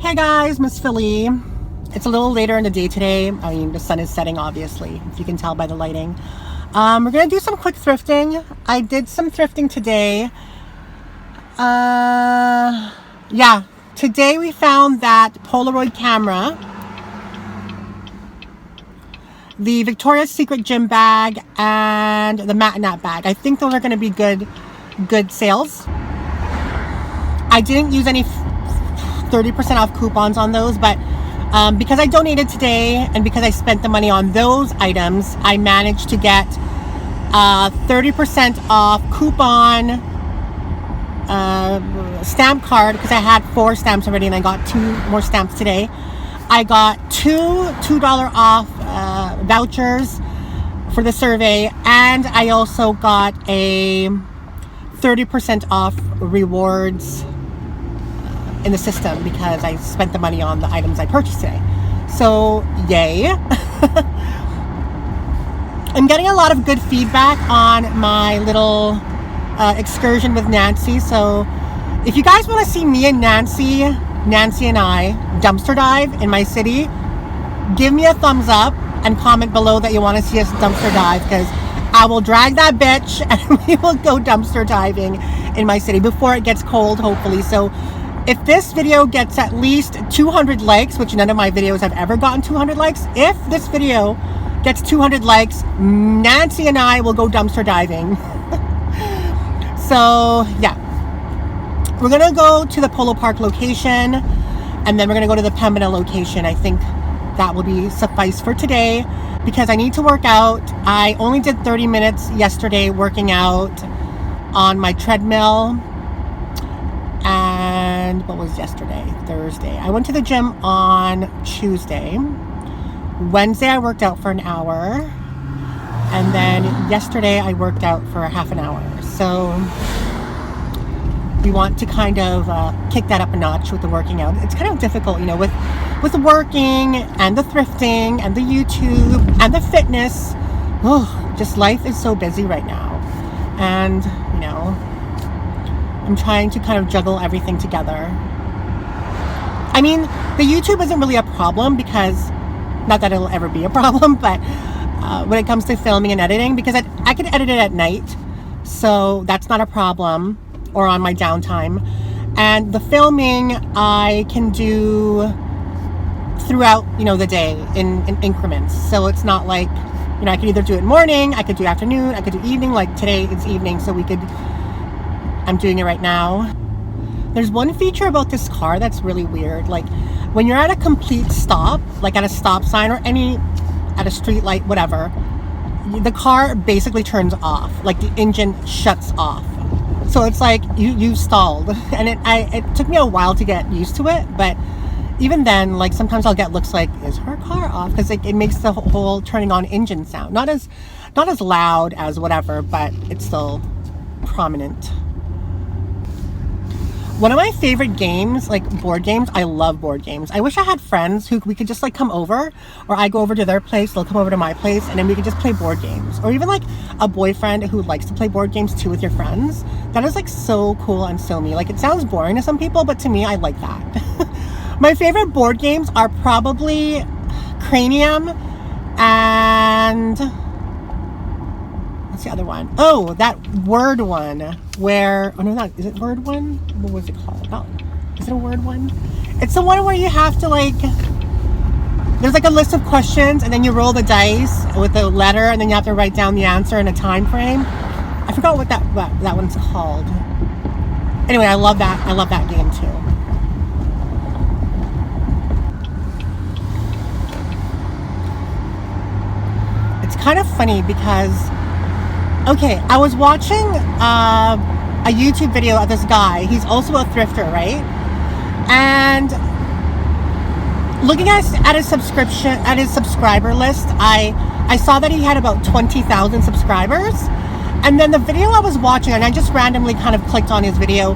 Hey guys, Miss Philly. It's a little later in the day today. I mean, the sun is setting, obviously, if you can tell by the lighting. We're gonna do some quick thrifting. I did some thrifting today. Yeah, today we found that Polaroid camera, the Victoria's Secret gym bag, and the Matinat bag. I think those are gonna be good sales. I didn't use any 30% off coupons on those, but because I donated today and because I spent the money on those items, I managed to get 30% off coupon stamp card, because I had 4 stamps already and I got 2 more stamps today. I got two $2 off vouchers for the survey, and I also got a 30% off rewards in the system because I spent the money on the items I purchased today. So yay. I'm getting a lot of good feedback on my little excursion with Nancy. So if you guys want to see me and Nancy and I dumpster dive in my city, give me a thumbs up and comment below that you want to see us dumpster dive, because I will drag that bitch and we will go dumpster diving in my city before it gets cold, hopefully. So if this video gets at least 200 likes, which none of my videos have ever gotten 200 likes, if this video gets 200 likes, Nancy and I will go dumpster diving. So yeah, we're gonna go to the Polo Park location, and then we're gonna go to the Pembina location. I think that will be suffice for today because I need to work out. I only did 30 minutes yesterday working out on my treadmill. And what was yesterday? Thursday. I went to the gym on Tuesday. Wednesday I worked out for an hour. And then yesterday I worked out for half an hour. So we want to kind of kick that up a notch with the working out. It's kind of difficult, you know, with the working and the thrifting and the YouTube and the fitness. Oh, just life is so busy right now. And, you know, I'm trying to kind of juggle everything together. I mean, the YouTube isn't really a problem because, not that it'll ever be a problem, but when it comes to filming and editing, because I can edit it at night, so that's not a problem, or on my downtime. And the filming I can do throughout, you know, the day in increments. So it's not like, you know, I could either do it morning, I could do afternoon, I could do evening. Like today it's evening, so I'm doing it right now. There's one feature about this car that's really weird. Like when you're at a complete stop, like at a stop sign or at a street light, whatever, the car basically turns off. Like the engine shuts off. So it's like you stalled. And it took me a while to get used to it, but even then, like sometimes I'll get looks like, is her car off? Because it makes the whole turning on engine sound. Not as loud as whatever, but it's still prominent. One of my favorite games, like board games, I love board games. I wish I had friends who we could just like come over, or I go over to their place, they'll come over to my place, and then we could just play board games. Or even like a boyfriend who likes to play board games too with your friends. That is like so cool and so me. Like it sounds boring to some people, but to me, I like that. My favorite board games are probably Cranium and what's the other one? Oh, that word one where, oh no, not, is it word one? What was it called? Oh, is it a word one? It's the one where you have to like, there's like a list of questions and then you roll the dice with the letter and then you have to write down the answer in a time frame. I forgot what that one's called. Anyway, I love that game too. It's kind of funny because, okay, I was watching a YouTube video of this guy. He's also a thrifter, right? And looking at his subscriber list, I saw that he had about 20,000 subscribers. And then the video I was watching, and I just randomly kind of clicked on his video.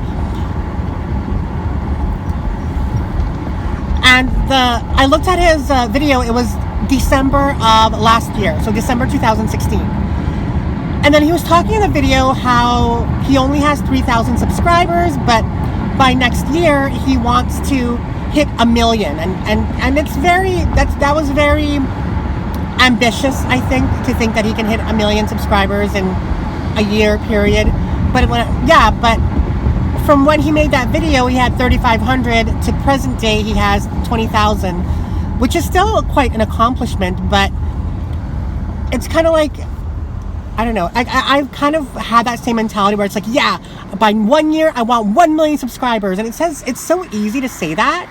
And I looked at his video. It was December of last year, so December 2016. And then he was talking in the video how he only has 3,000 subscribers, but by next year he wants to hit 1 million, and it's that was very ambitious, I think, to think that he can hit 1 million subscribers in a year period. But but from when he made that video, he had 3,500 to present day he has 20,000, which is still quite an accomplishment. But it's kind of like, I don't know, I've kind of had that same mentality where it's like, yeah, by 1 year I want 1 million subscribers, and it's so easy to say that,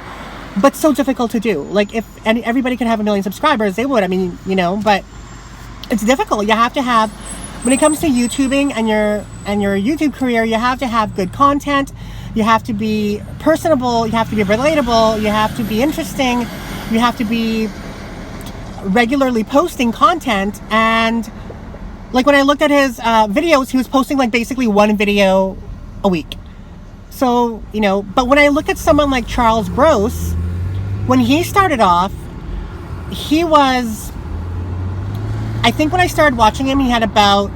but so difficult to do. Like, if everybody could have 1 million subscribers, they would. I mean, you know, but it's difficult. You have to have, when it comes to YouTubing and your YouTube career, you have to have good content. You have to be personable. You have to be relatable. You have to be interesting. You have to be regularly posting content. And like, when I looked at his videos, he was posting like basically 1 video a week. So, you know, but when I look at someone like Charles Gross, when he started off, he was, I think when I started watching him, he had about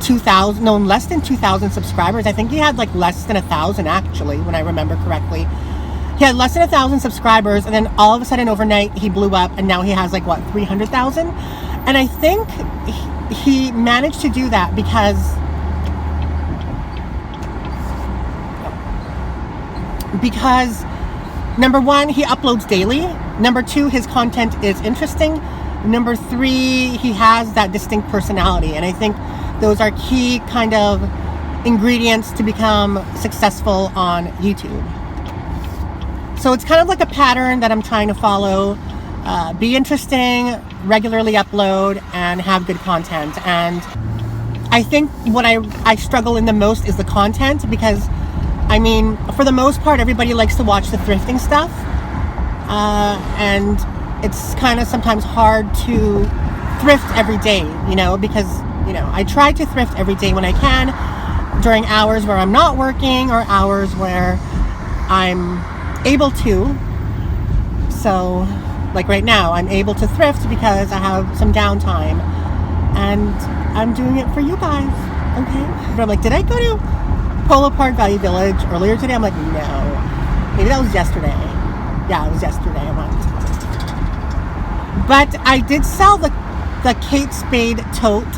2,000, no, less than 2,000 subscribers. I think he had like less than 1,000 actually, when I remember correctly. He had less than 1,000 subscribers, and then all of a sudden overnight he blew up, and now he has like, what, 300,000? And I think he managed to do that because number one, he uploads daily. Number two, his content is interesting. Number three, he has that distinct personality. And I think those are key kind of ingredients to become successful on YouTube. So it's kind of like a pattern that I'm trying to follow. Be interesting, regularly upload, and have good content. And I think what I struggle in the most is the content, because I mean, for the most part, everybody likes to watch the thrifting stuff, and it's kind of sometimes hard to thrift every day, you know, because, you know, I try to thrift every day when I can, during hours where I'm not working or hours where I'm able to. So, like right now, I'm able to thrift because I have some downtime, and I'm doing it for you guys, okay? But I'm like, did I go to Polo Park Value Village earlier today? I'm like, no. Maybe that was yesterday. Yeah, it was yesterday I went. But I did sell the Kate Spade tote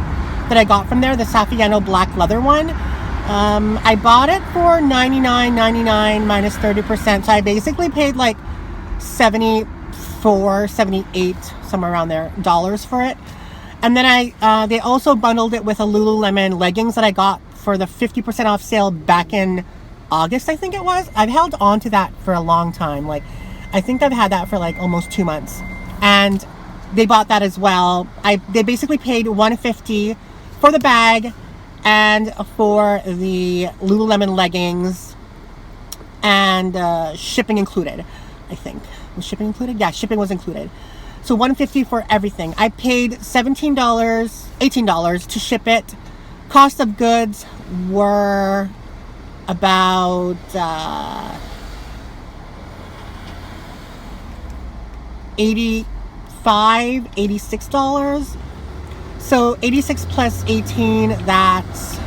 that I got from there, the Saffiano black leather one. I bought it for $99.99 minus 30%. So I basically paid like $74, $78, somewhere around there, dollars for it. And then they also bundled it with a Lululemon leggings that I got for the 50% off sale back in August, I think it was. I've held on to that for a long time. Like, I think I've had that for like almost 2 months. And they bought that as well. They basically paid $150 for the bag and for the Lululemon leggings, and shipping included, I think. Was shipping included? Yeah, shipping was included. So $150 for everything. I paid $18 to ship it. Cost of goods were about $86. So 86 plus 18, that's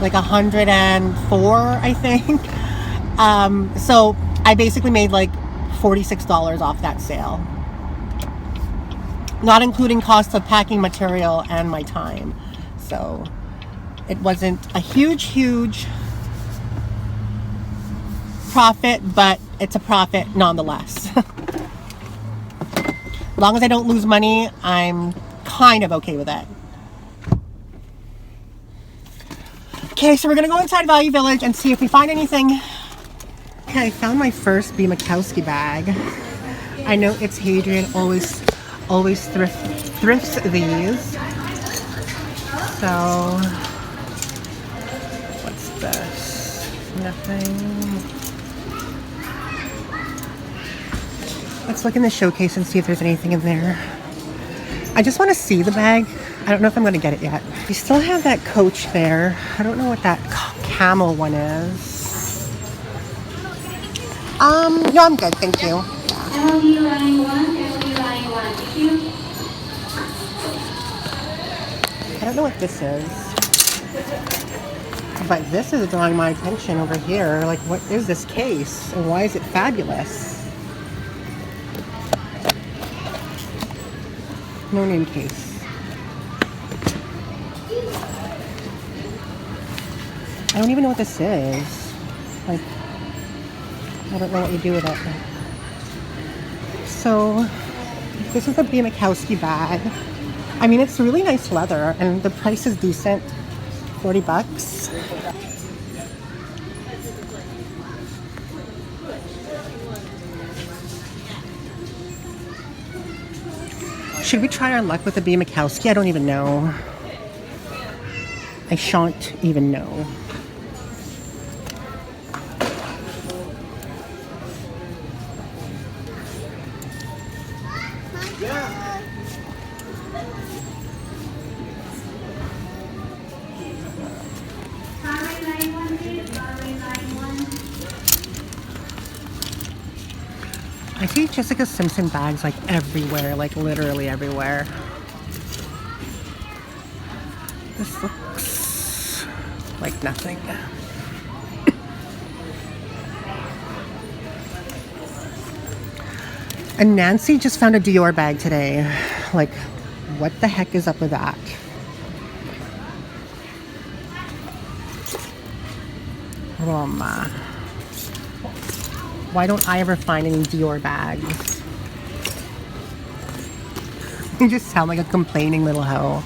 like 104, I think. So I basically made like $46 off that sale, not including cost of packing material and my time. So it wasn't a huge profit, but it's a profit nonetheless. As long as I don't lose money, I'm kind of okay with it. Okay, so we're gonna go inside Value Village and see if we find anything. Okay, I found my first B. Makowski bag. I know it's Hadrian, always thrifts these. So, what's this? Nothing. Let's look in the showcase and see if there's anything in there. I just want to see the bag. I don't know if I'm going to get it yet. We still have that Coach there. I don't know what that camel one is. No, I'm good, thank you. I don't know what this is. But this is drawing my attention over here. Like, what is this case? And why is it fabulous? No name case. I don't even know what this is. Like, I don't know what you do with it. So, this is a B. Makowski bag. I mean, it's really nice leather, and the price is decent. 40 bucks. Should we try our luck with the B. Makowski? I don't even know. I shan't even know. I see Jessica Simpson bags like everywhere, like literally everywhere. This looks like nothing. And Nancy just found a Dior bag today. Like, what the heck is up with that? Roma. Why don't I ever find any Dior bags? You just sound like a complaining little hoe.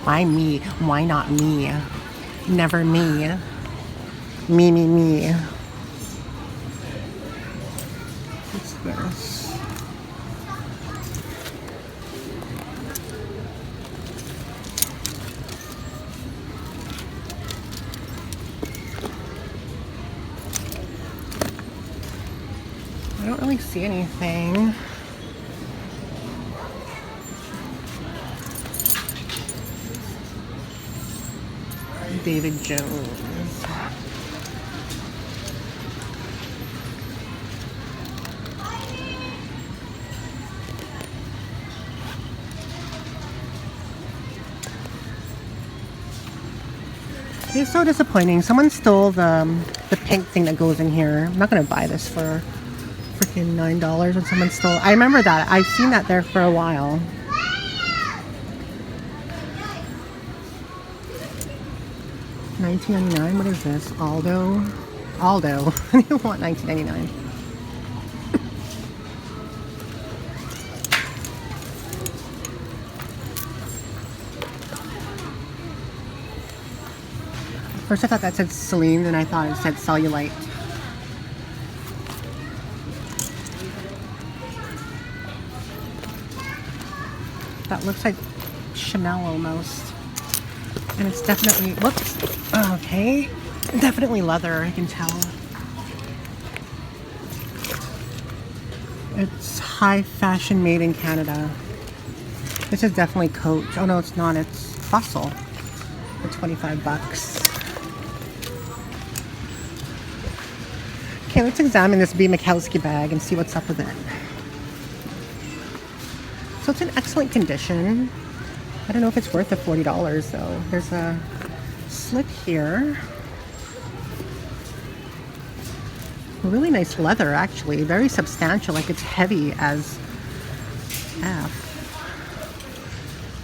Why me? Why not me? Never me. Me, me, me. What's this? I don't really see anything. David Jones. It's so disappointing. Someone stole the pink thing that goes in here. I'm not gonna buy this for freaking $9 when someone stole. I remember that. I've seen that there for a while. $19.99. What is this? Aldo. I don't want $19.99. First I thought that said Celine, then I thought it said Cellulite. That looks like Chanel almost. And it's definitely, whoops, okay, definitely leather, I can tell. It's high fashion made in Canada. This is definitely Coach. Oh no, it's not, it's Bustle for 25 bucks. Okay, let's examine this B. Makowski bag and see what's up with it. So it's in excellent condition. I don't know if it's worth the $40 though. There's a slit here. Really nice leather actually. Very substantial, like it's heavy as F.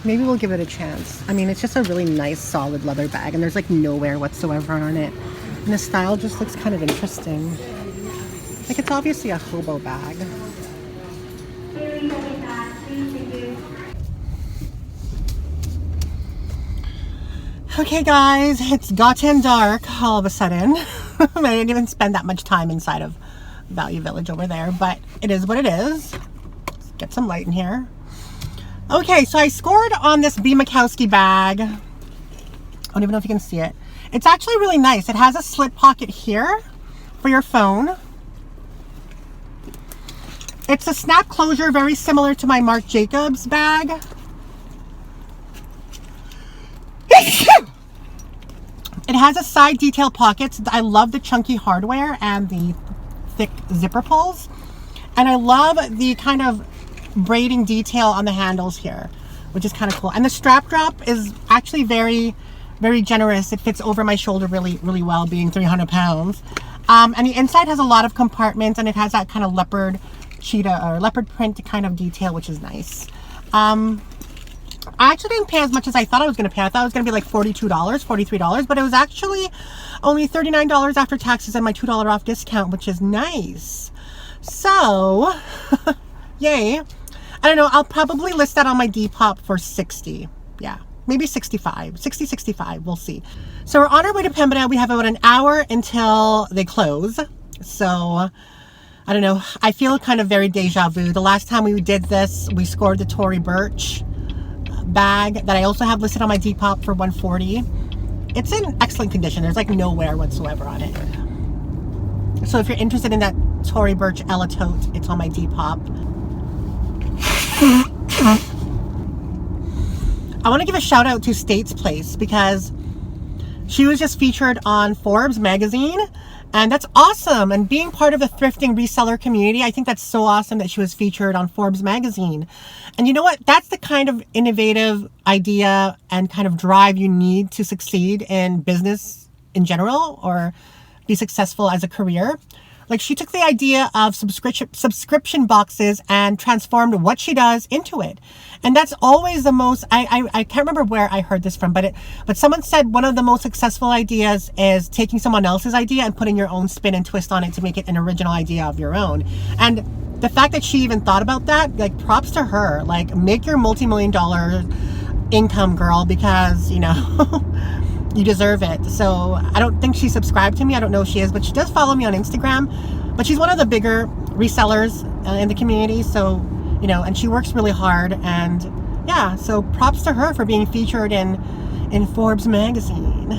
Maybe we'll give it a chance. I mean, it's just a really nice solid leather bag and there's like no wear whatsoever on it. And the style just looks kind of interesting. Like it's obviously a hobo bag. Okay guys, it's gotten dark all of a sudden. I didn't even spend that much time inside of Value Village over there, but it is what it is. Let's get some light in here. Okay, so I scored on this B. Makowski bag. I don't even know if you can see it. It's actually really nice. It has a slit pocket here for your phone. It's a snap closure, very similar to my Marc Jacobs bag. It has a side detail pockets. I love the chunky hardware and the thick zipper pulls. And I love the kind of braiding detail on the handles here, which is kind of cool. And the strap drop is actually very, very generous. It fits over my shoulder really, really well, being 300 pounds. And the inside has a lot of compartments, and it has that kind of leopard cheetah or leopard print kind of detail, which is nice. I actually didn't pay as much as I thought I was going to pay. I thought it was going to be like $42, $43, but it was actually only $39 after taxes and my $2 off discount, which is nice. So, yay. I don't know. I'll probably list that on my Depop for 60. Yeah, maybe 65, 60, 65. We'll see. So we're on our way to Pembina. We have about an hour until they close. So I don't know. I feel kind of very deja vu. The last time we did this, we scored the Tory Burch bag that I also have listed on my Depop for $140. It's in excellent condition. There's like no wear whatsoever on it. So if you're interested in that Tory Burch Ella tote, it's on my Depop. I want to give a shout out to States Place because she was just featured on Forbes magazine, and that's awesome. And being part of the thrifting reseller community, I think that's so awesome that she was featured on Forbes magazine. And you know what? That's the kind of innovative idea and kind of drive you need to succeed in business in general or be successful as a career. Like, she took the idea of subscription boxes and transformed what she does into it. And that's always the most, I can't remember where I heard this from, but someone said one of the most successful ideas is taking someone else's idea and putting your own spin and twist on it to make it an original idea of your own. And the fact that she even thought about that, like, props to her. Like, make your multi-million-dollar income, girl, because, you know, you deserve it. So I don't think she's subscribed to me. I don't know if she is, but she does follow me on Instagram. But she's one of the bigger resellers in the community. So, you know, and she works really hard. And yeah, so props to her for being featured in Forbes magazine.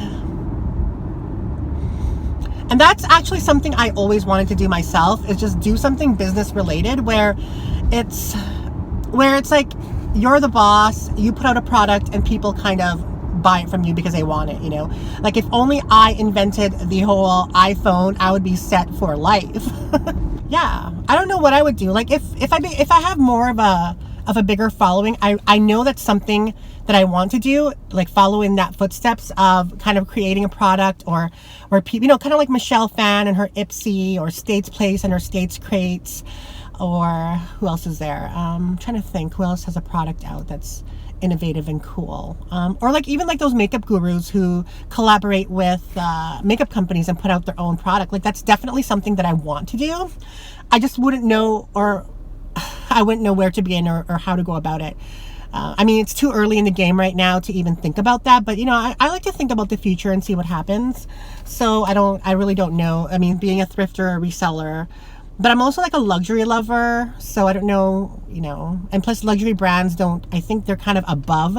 And that's actually something I always wanted to do myself, is just do something business related where it's like you're the boss, you put out a product and people kind of buy it from you because they want it, you know. Like, if only I invented the whole iPhone, I would be set for life. Yeah, I don't know what I would do. Like, if I have more of a bigger following, I know that's something that I want to do, like follow in that footsteps of kind of creating a product or people, you know, kind of like Michelle Phan and her Ipsy, or States Place and her States Crates, or who else is there? I'm trying to think who else has a product out that's innovative and cool, or like even like those makeup gurus who collaborate with makeup companies and put out their own product. Like, that's definitely something that I want to do. I just wouldn't know, or I wouldn't know where to begin or how to go about it. I mean, it's too early in the game right now to even think about that, but you know, I like to think about the future and see what happens. So I really don't know. I mean, being a thrifter or reseller, but I'm also like a luxury lover, so I don't know, you know, and plus luxury brands I think they're kind of above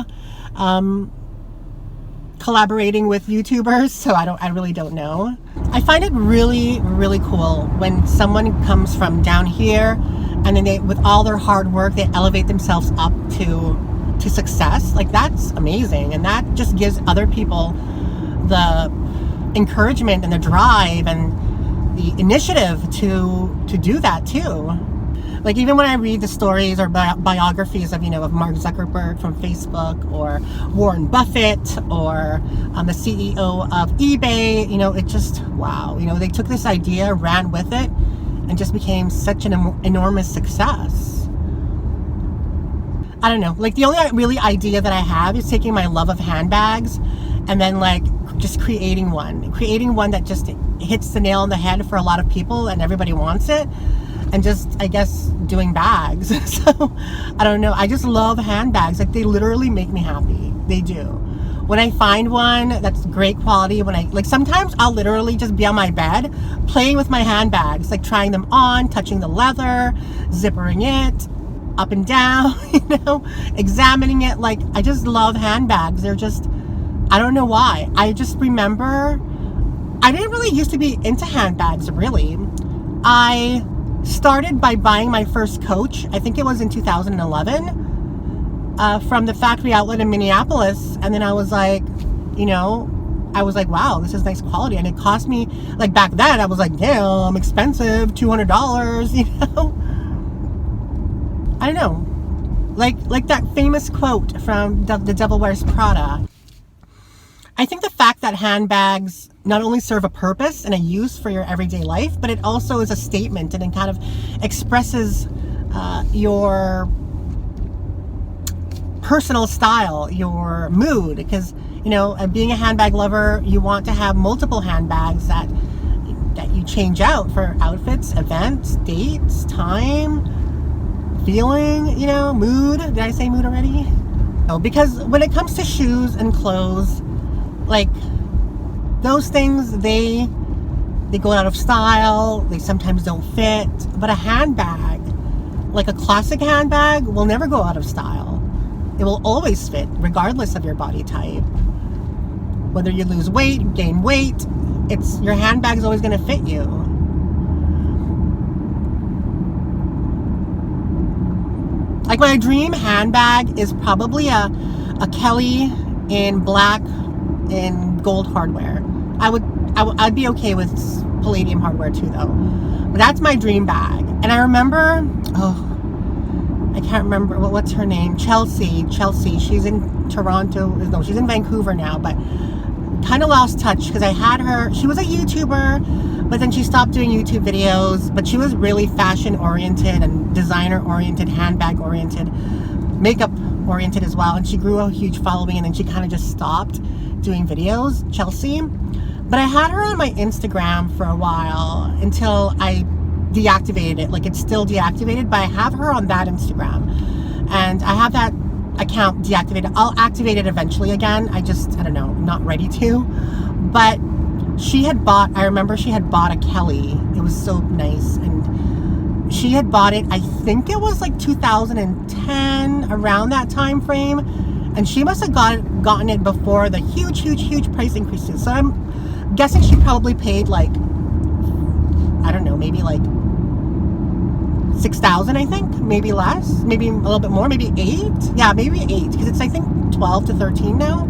collaborating with YouTubers, so I really don't know. I find it really, really cool when someone comes from down here and then they, with all their hard work, they elevate themselves up to success. Like, that's amazing, and that just gives other people the encouragement and the drive and the initiative to do that too. Like, even when I read the stories or biographies of, you know, of Mark Zuckerberg from Facebook, or Warren Buffett, or the CEO of eBay, you know, it just, wow, you know, they took this idea, ran with it, and just became such an enormous success. I don't know, like, the only really idea that I have is taking my love of handbags and then like just creating one that just hits the nail on the head for a lot of people and everybody wants it, and just, I guess, doing bags. So I don't know, I just love handbags. Like, they literally make me happy. They do. When I find one that's great quality, like, sometimes I'll literally just be on my bed playing with my handbags, like trying them on, touching the leather, zippering it up and down, you know, examining it. Like, I just love handbags. They're just, I don't know why. I just remember I didn't really used to be into handbags, really. I started by buying my first Coach, I think it was in 2011, from the factory outlet in Minneapolis. And then I was like, you know, wow, this is nice quality. And it cost me, like, back then, I was like, damn, expensive, $200, you know? I don't know. Like that famous quote from The Devil Wears Prada. I think the fact that handbags not only serve a purpose and a use for your everyday life, but it also is a statement, and it kind of expresses your personal style, your mood. Because, you know, being a handbag lover, you want to have multiple handbags that you change out for outfits, events, dates, time, feeling, you know, mood. Did I say mood already? No, because when it comes to shoes and clothes, like, those things, they go out of style, they sometimes don't fit. But a handbag, like a classic handbag, will never go out of style. It will always fit, regardless of your body type. Whether you lose weight, gain weight, your handbag is always going to fit you. Like, my dream handbag is probably a Kelly in black and gold hardware. I'd be okay with palladium hardware too, though. But that's my dream bag. And I remember, I can't remember what's her name. Chelsea. She's in Toronto. No, she's in Vancouver now, but kind of lost touch because I had her. She was a YouTuber, but then she stopped doing YouTube videos. But she was really fashion oriented and designer oriented, handbag oriented, makeup oriented as well. And she grew a huge following, and then she kind of just stopped doing videos, Chelsea. But I had her on my Instagram for a while until I deactivated it. Like, it's still deactivated, but I have her on that Instagram, and I have that account deactivated. I'll activate it eventually again. I don't know, not ready to. But I remember she had bought a Kelly. It was so nice, and she had bought it, I think it was like 2010, around that time frame, and she must have gotten it before the huge price increases. So I'm guessing she probably paid, like, I don't know, maybe like $6,000, I think, maybe less, maybe a little bit more, maybe $8,000. Yeah, maybe $8,000, because it's, I think, $12,000 to $13,000 now.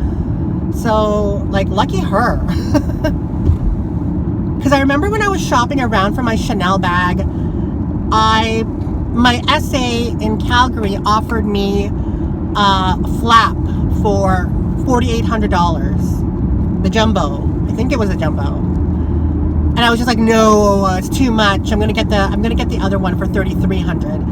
So, like, lucky her. Because I remember when I was shopping around for my Chanel bag, my SA in Calgary offered me a flap for $4,800, the jumbo. I think it was a jumbo. And I was just like, no, it's too much. I'm gonna get the other one for $3,300.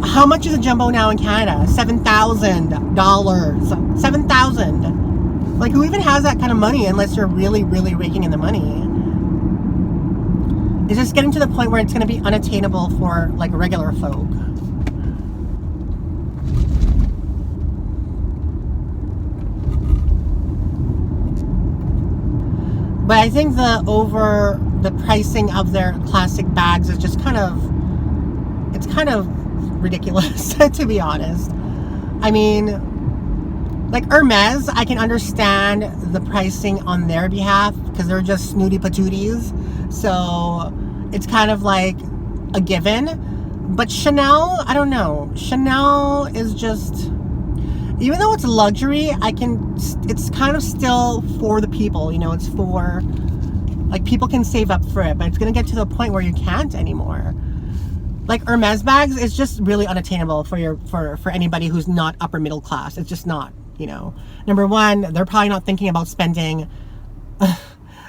How much is a jumbo now in Canada? $7,000. $7,000. Like, who even has that kind of money unless you're really, really raking in the money? It's just getting to the point where it's gonna be unattainable for, like, regular folk. But I think the pricing of their classic bags is just kind of ridiculous, to be honest. I mean, like Hermes, I can understand the pricing on their behalf because they're just snooty patooties. So it's kind of like a given. But Chanel, I don't know. Chanel is just, even though it's luxury, it's kind of still for the people, you know, it's for, like, people can save up for it, but it's going to get to the point where you can't anymore. Like, Hermes bags is just really unattainable for anybody who's not upper middle class. It's just not, you know. Number one, they're probably not thinking about spending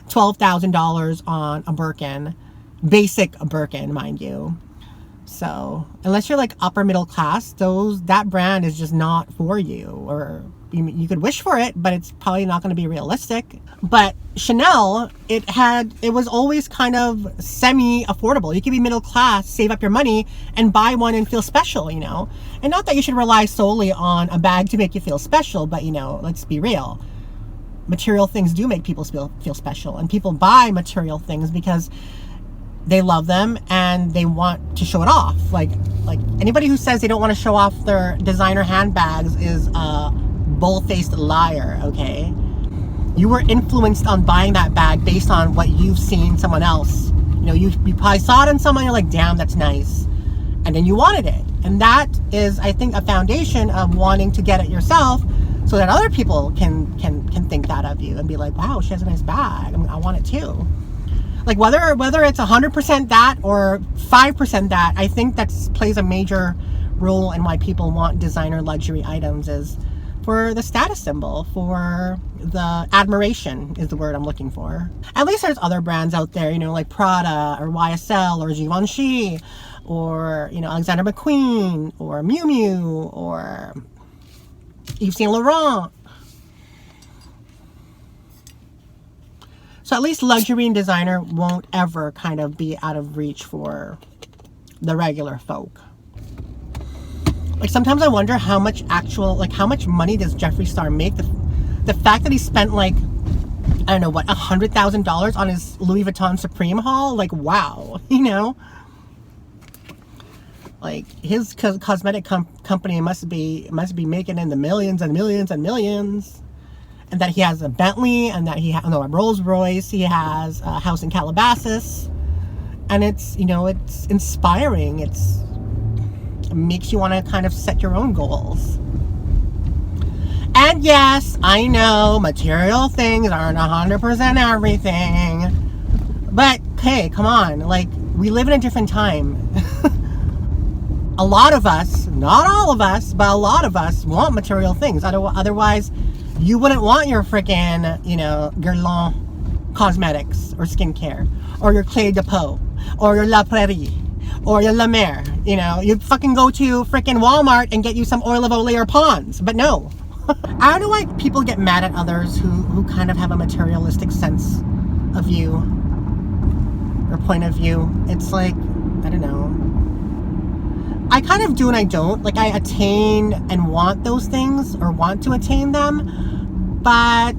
$12,000 on a Birkin, basic Birkin, mind you. So unless you're like upper middle class, that brand is just not for you. Or you could wish for it, but it's probably not going to be realistic. But Chanel, it was always kind of semi-affordable. You could be middle class, save up your money, and buy one and feel special, you know. And not that you should rely solely on a bag to make you feel special, but, you know, let's be real. Material things do make people feel special, and people buy material things because they love them and they want to show it off. Like anybody who says they don't want to show off their designer handbags is a bull-faced liar, okay? You were influenced on buying that bag based on what you've seen someone else. You know, you probably saw it in someone, you're like, damn, that's nice. And then you wanted it. And that is, I think, a foundation of wanting to get it yourself so that other people can think that of you and be like, wow, she has a nice bag. I want it too. Like, whether it's 100% that or 5% that, I think that plays a major role in why people want designer luxury items. Is for the status symbol, for the admiration is the word I'm looking for. At least there's other brands out there, you know, like Prada or YSL or Givenchy or, you know, Alexander McQueen or Miu Miu or Yves Saint Laurent. So at least luxury and designer won't ever kind of be out of reach for the regular folk. Like sometimes I wonder how much how much money does Jeffree Star make? The fact that he spent like, I don't know what, $100,000 on his Louis Vuitton Supreme haul, like wow, you know? Like his cosmetic company must be making in the millions and millions and millions. And that he has a Bentley, and that he has a Rolls Royce, he has a house in Calabasas. And it's, you know, it's inspiring. It makes you want to kind of set your own goals. And yes, I know material things aren't 100% everything. But hey, come on, like we live in a different time. A lot of us, not all of us, but a lot of us want material things. Otherwise, you wouldn't want your freaking, you know, Guerlain cosmetics or skincare, or your Clé de Peau, or your La Prairie, or your La Mer. You know, you'd fucking go to freaking Walmart and get you some oil of Olay or Pond's. But no. I don't know why people get mad at others who kind of have a materialistic sense of view or point of view. It's like, I don't know. I kind of do and I don't. Like I attain and want those things or want to attain them, but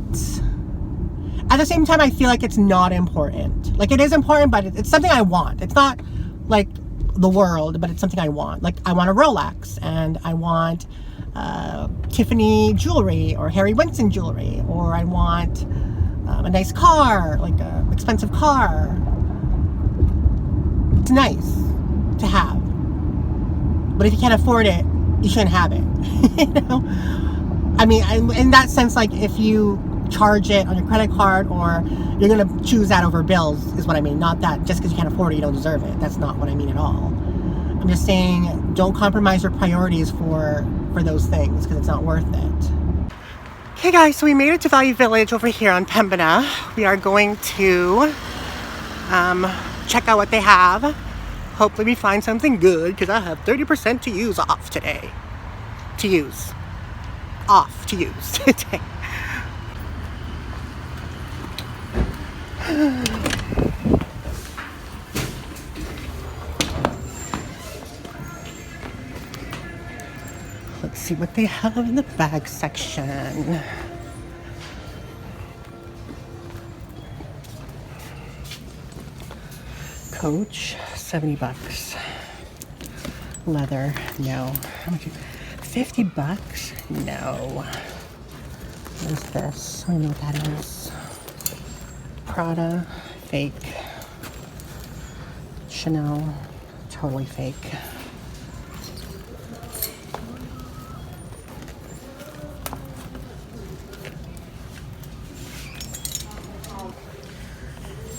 at the same time I feel like it's not important. Like it is important, but it's something I want. It's not like the world, but it's something I want. Like I want a Rolex, and I want Tiffany jewelry or Harry Winston jewelry, or I want a nice car, like an expensive car. It's nice to have. But if you can't afford it, you shouldn't have it. You know? I mean, in that sense, like if you charge it on your credit card, or you're going to choose that over bills, is what I mean. Not that just because you can't afford it, you don't deserve it. That's not what I mean at all. I'm just saying, don't compromise your priorities for those things, because it's not worth it. Okay guys, so we made it to Value Village over here on Pembina. We are going to check out what they have. Hopefully we find something good, because I have 30% to use off today. Off to use today. Let's see what they have in the bag section. Coach, $70. Leather, no. How much? $50? No. What is this? I don't know what that is. Prada, fake. Chanel, totally fake.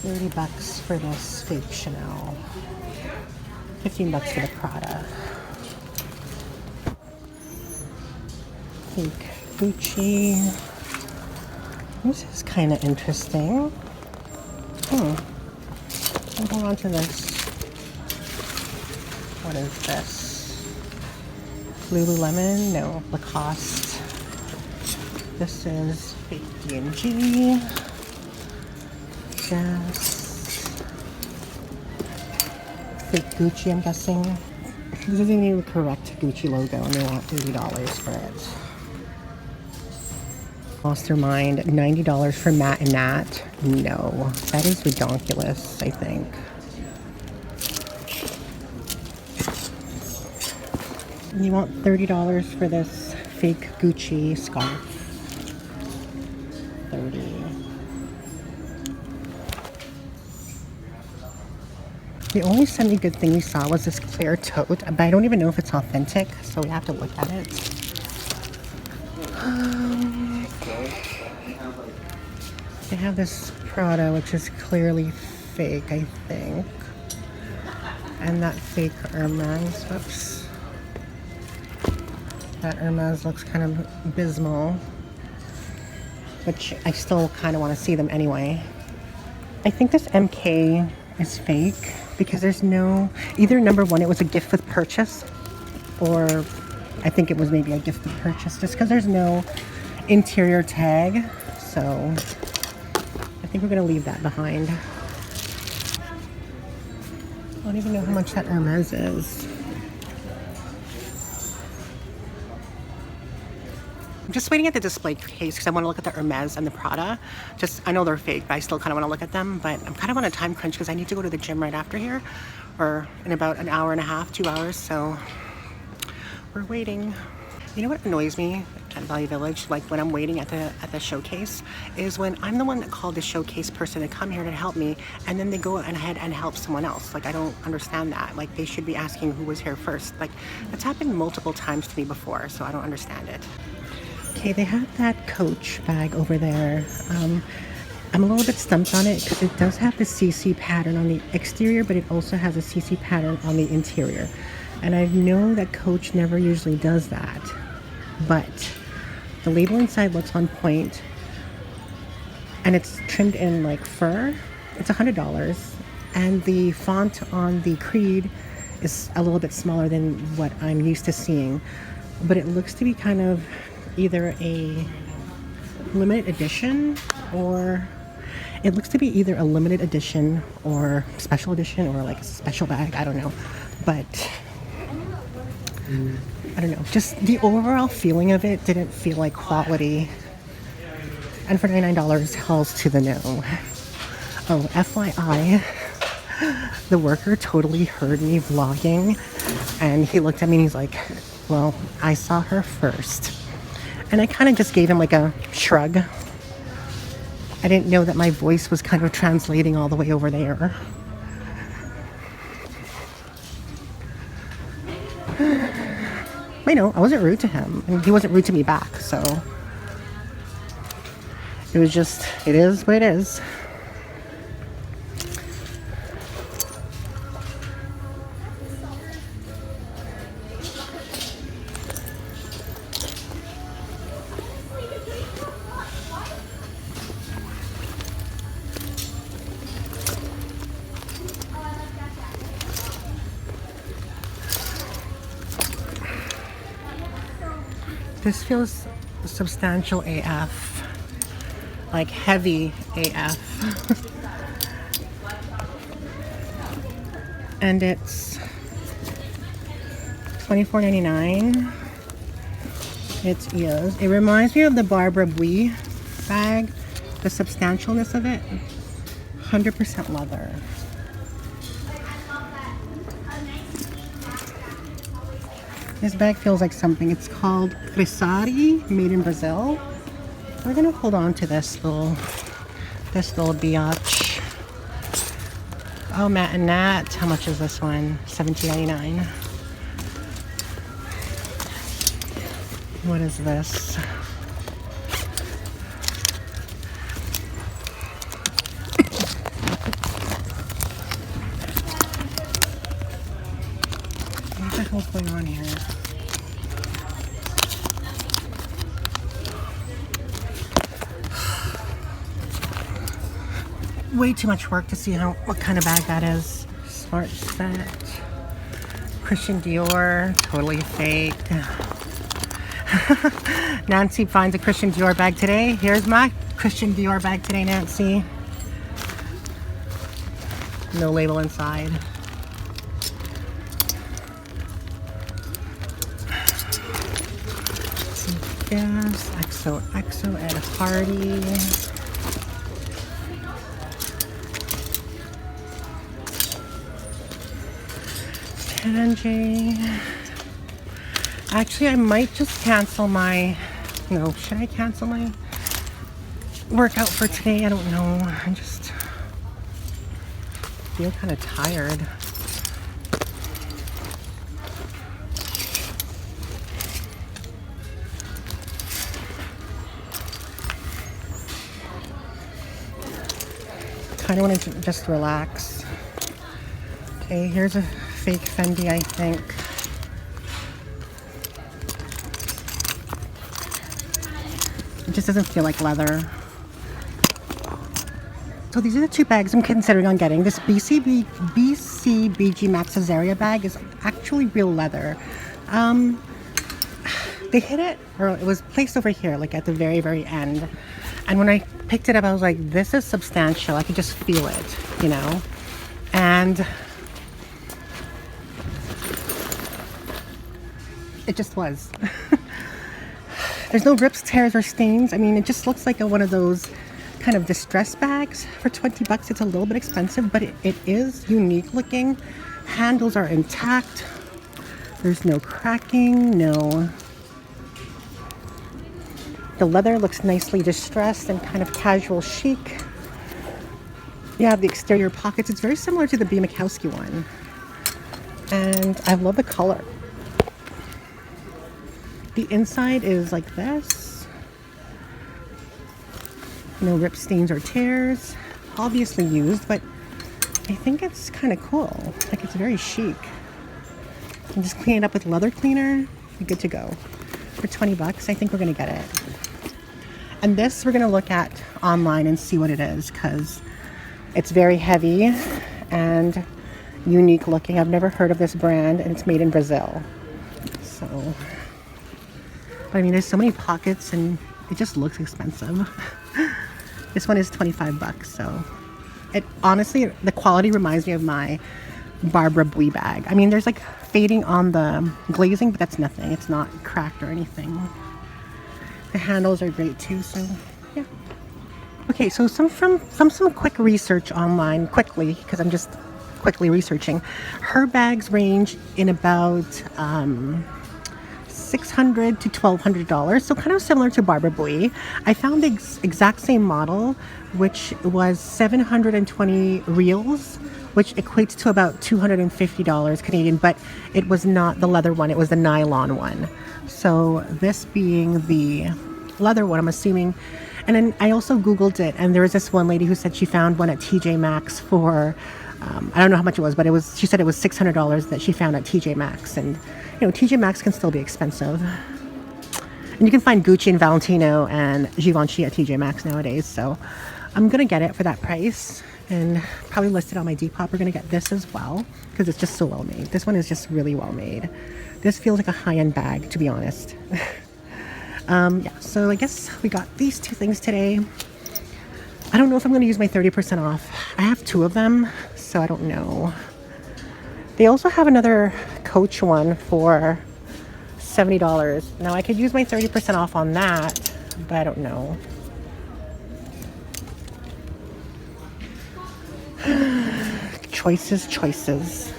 $30 for this fake Chanel. $15 for the Prada. Fake Gucci. This is kind of interesting. I'll hold on to this. What is this? Lululemon? No. Lacoste. This is fake D&G. Yes. Fake Gucci, I'm guessing. This isn't even the correct Gucci logo, and they want $80 for it. Lost their mind. $90 for Matt and Nat. No, that is ridiculous, I think. You want $30 for this fake Gucci scarf. $30. The only semi-good thing we saw was this clear tote, but I don't even know if it's authentic, so we have to look at it. They have this Prada, which is clearly fake, I think. And that fake Hermes, whoops. That Hermes looks kind of abysmal, which I still kind of want to see them anyway. I think this MK is fake because there's no, either number one, it was a gift with purchase, or I think it was maybe a gift with purchase just because there's no interior tag. So I think we're going to leave that behind. I don't even know how much that Hermes is. I'm just waiting at the display case because I want to look at the Hermes and the Prada. Just, I know they're fake, but I still kind of want to look at them. But I'm kind of on a time crunch because I need to go to the gym right after here, or in about an hour and a half, 2 hours. So we're waiting. You know what annoys me at Value Village, like when I'm waiting at the showcase, is when I'm the one that called the showcase person to come here to help me, and then they go ahead and help someone else. Like, I don't understand that. Like, they should be asking who was here first. Like, that's happened multiple times to me before, so I don't understand it. Okay, they have that Coach bag over there. I'm a little bit stumped on it because it does have the CC pattern on the exterior, but it also has a CC pattern on the interior. And I know that Coach never usually does that, but the label inside looks on point, and it's trimmed in like fur. It's $100, and the font on the Creed is a little bit smaller than what I'm used to seeing, but it looks to be kind of either a limited edition, or it looks to be either a limited edition or special edition, or like a special bag. I don't know, but I don't know, just the overall feeling of it didn't feel like quality. And for $99, hells to the no. Oh, FYI, the worker totally heard me vlogging, and he looked at me and he's like, well, I saw her first. And I kind of just gave him like a shrug. I didn't know that my voice was kind of translating all the way over there. But, you know, I wasn't rude to him, and he wasn't rude to me back, so it was just, it is what it is. This feels substantial AF, like heavy AF. And it's $24.99. It is. It reminds me of the Barbara Bui bag, the substantialness of it. 100% leather. This bag feels like something. It's called Reseller, made in Brazil. We're gonna hold on to this little biatch. Oh, Matt and Nat. How much is this one? $17.99. What is this? What the hell's going on here? Way too much work to see what kind of bag that is. Smart set. Christian Dior, totally fake. Nancy finds a Christian Dior bag today. Here's my Christian Dior bag today, Nancy. No label inside. Yes, XOXO at a party. Tangy. Actually, I might just cancel my, no, should I cancel my workout for today? I don't know. I just feel kind of tired. Kind of want to just relax. Okay, here's a fake Fendi, I think. It just doesn't feel like leather. So these are the two bags I'm considering on getting. This BCBG Max Cesaria bag is actually real leather. They hid it, or it was placed over here, like at the very, very end. And when I picked it up, I was like, this is substantial. I could just feel it, you know? And it just was. There's no rips, tears, or stains. I mean, it just looks like one of those kind of distress bags for 20 bucks. It's a little bit expensive, but it is unique looking. Handles are intact. There's no cracking, no. The leather looks nicely distressed and kind of casual chic. You have the exterior pockets. It's very similar to the B. Mikowski one. And I love the color. The inside is like this. No rip, stains, or tears. Obviously used, but I think it's kind of cool. Like, it's very chic. And just clean it up with leather cleaner. You're good to go. For 20 bucks, I think we're gonna get it. And this we're gonna look at online and see what it is, because it's very heavy and unique looking. I've never heard of this brand, and it's made in Brazil. So, but I mean, there's so many pockets and it just looks expensive. This one is 25 bucks, so it honestly, the quality reminds me of my Barbara Bui bag. I mean, there's like fading on the glazing, but that's nothing. It's not cracked or anything. The handles are great too, so yeah. Okay, so some quick research online, quickly, because I'm just quickly researching. Her bags range in about $600 to $1,200, so kind of similar to Barbara Bui. I found the exact same model, which was 720 reals, which equates to about $250 Canadian, but it was not the leather one, it was the nylon one. So this being the leather one, I'm assuming. And then I also Googled it, and there was this one lady who said she found one at TJ Maxx for, I don't know how much it was, but she said it was $600 that she found at TJ Maxx. And, you know, TJ Maxx can still be expensive. And you can find Gucci and Valentino and Givenchy at TJ Maxx nowadays. So I'm going to get it for that price and probably list it on my Depop. We're going to get this as well because it's just so well made. This one is just really well made. This feels like a high-end bag, to be honest. Yeah, so I guess we got these two things today. I don't know if I'm going to use my 30% off. I have two of them, so I don't know. They also have another Coach one for $70. Now, I could use my 30% off on that, but I don't know. Choices.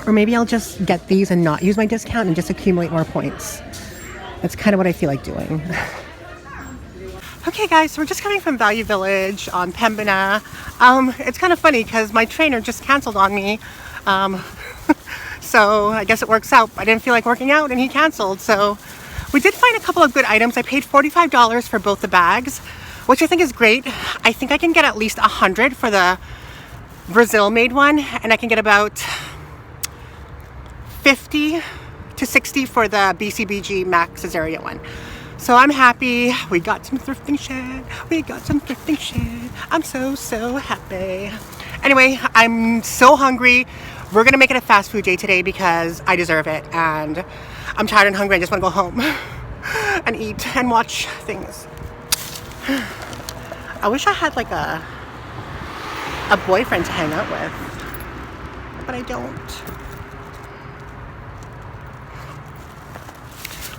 Or maybe I'll just get these and not use my discount and just accumulate more points. That's kind of what I feel like doing. Okay guys, so we're just coming from Value Village on Pembina. It's kind of funny because my trainer just canceled on me. So I guess it works out. I didn't feel like working out and he canceled. So we did find a couple of good items. I paid $45 for both the bags, which I think is great. I think I can get at least 100 for the Brazil made one, and I can get about 50 to 60 for the BCBG Max Cesaria one. So I'm happy. We got some thrifting shit. I'm so happy. Anyway, I'm so hungry. We're gonna make it a fast food day today because I deserve it, and I'm tired and hungry. I just want to go home and eat and watch things. I wish I had like a boyfriend to hang out with, but I don't.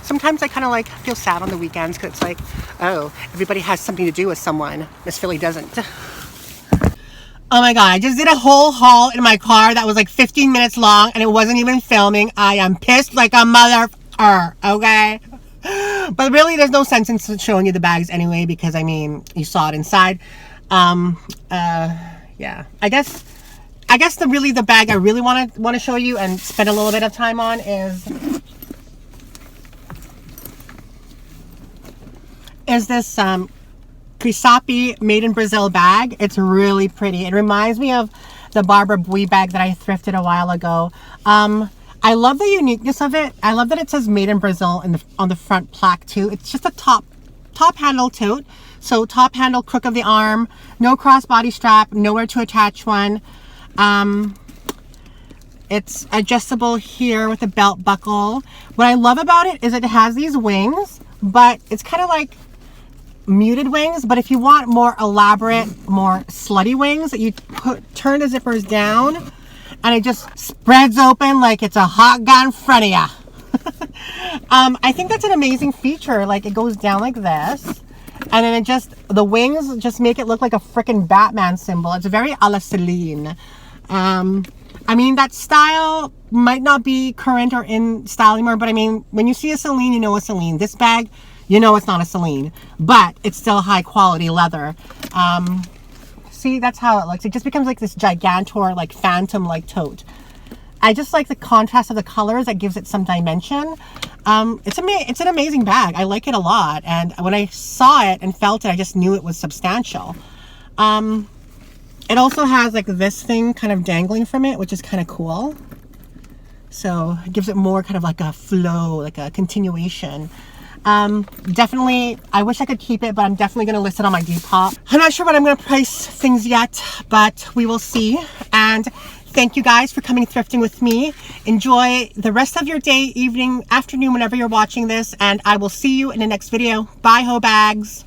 Sometimes I kind of like feel sad on the weekends because it's like, oh, everybody has something to do with someone. Miss Philly doesn't. Oh my God, I just did a whole haul in my car that was like 15 minutes long and it wasn't even filming. I am pissed like a mother-er, okay? But really, there's no sense in showing you the bags anyway because, I mean, you saw it inside. Yeah, I guess the bag I really want to show you and spend a little bit of time on is this Crisapi made in Brazil bag. It's really pretty. It reminds me of the Barbara Bui bag that I thrifted a while ago. I love the uniqueness of it. I love that it says made in Brazil on the front plaque too. It's just a top handle tote. So top handle, crook of the arm, no crossbody strap, nowhere to attach one. It's adjustable here with a belt buckle. What I love about it is it has these wings, but it's kind of like muted wings. But if you want more elaborate, more slutty wings, you turn the zippers down and it just spreads open like it's a hot gun in front of ya. I think that's an amazing feature. Like, it goes down like this, and then the wings just make it look like a freaking Batman symbol. It's very a la Celine. I mean, that style might not be current or in style anymore, but I mean, when you see a Celine, you know a Celine. This bag, you know it's not a Celine, but it's still high quality leather. See, that's how it looks. It just becomes like this gigantor, like phantom like tote. I just like the contrast of the colors that gives it some dimension. It's an amazing bag. I like it a lot, and when I saw it and felt it, I just knew it was substantial. It also has like this thing kind of dangling from it, which is kind of cool. So it gives it more kind of like a flow, like a continuation. Definitely, I wish I could keep it, but I'm definitely going to list it on my Depop. I'm not sure what I'm going to price things yet, but we will see. And thank you guys for coming thrifting with me. Enjoy the rest of your day, evening, afternoon, whenever you're watching this, and I will see you in the next video. Bye, ho bags.